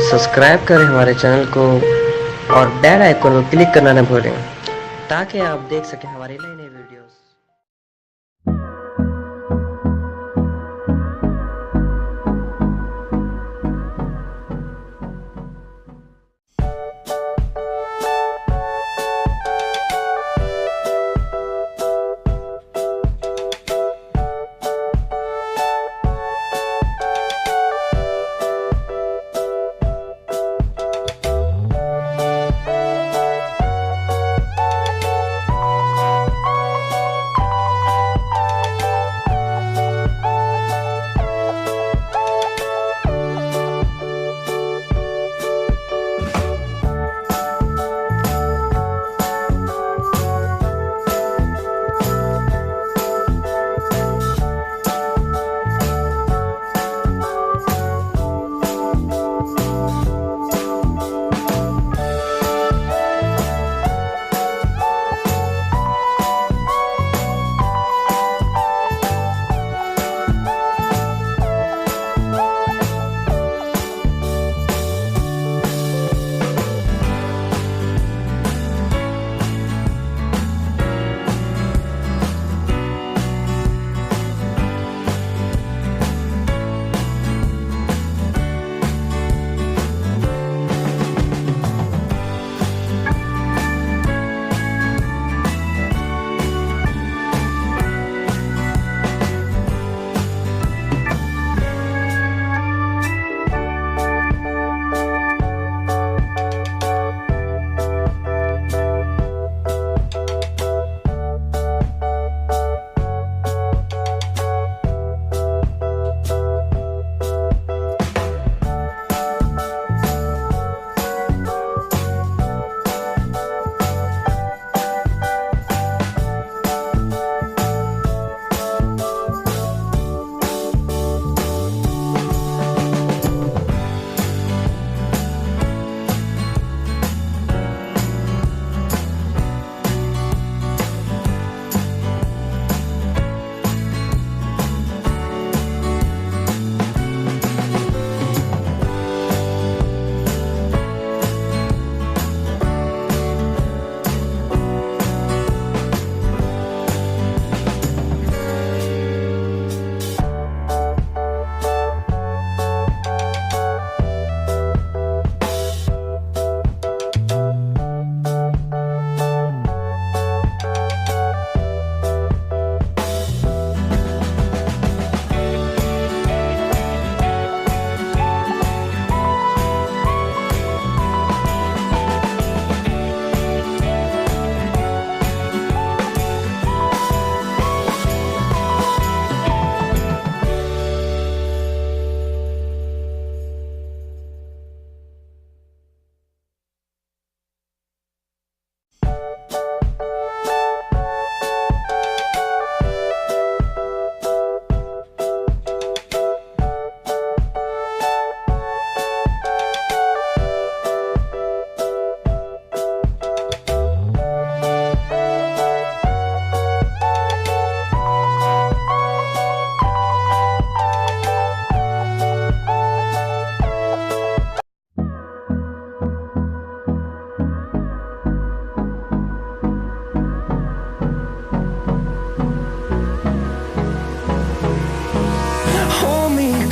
Subscribe करें हमारे channel को और बेल आइकन को क्लिक करना न भूलें ताकि आप देख सकें हमारी नई नई videos.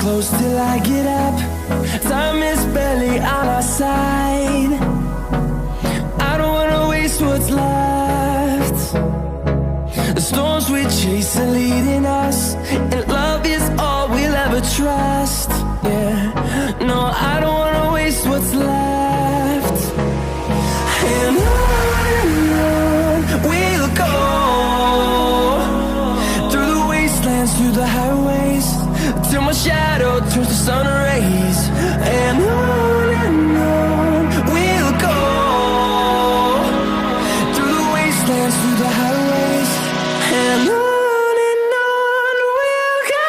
Close till I get up. Time is barely on our side. I don't wanna waste what's left. The storms we chase are leading us, and love is all we'll ever trust. Yeah, no, I don't wanna waste what's left. And on we'll go, through the wastelands, through the highways, till my shadow turns to sun rays. And on we'll go, through the wastelands, through the highways. And on we'll go.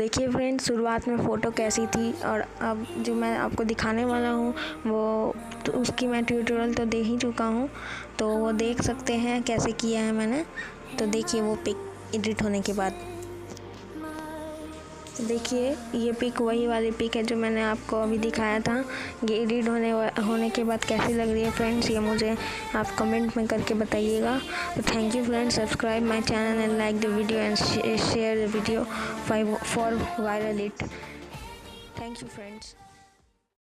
देखिए friends, शुरुआत में photo कैसी थी और अब जो मैं आपको दिखाने वाला हूँ वो तो उसकी मैं ट्यूटोरियल तो दे ही चुका हूँ, तो वो देख सकते हैं कैसे किया है मैंने। तो देखिए वो पिक एडिट होने के बाद, देखिए ये पिक वही वाली पिक है जो मैंने आपको अभी दिखाया था। ये एडिट होने के बाद कैसी लग रही है फ्रेंड्स, ये मुझे आप कमेंट में करके बताइएगा। तो thank you friends, subscribe my channel and like the video and share the video for viral it. Thank you friends.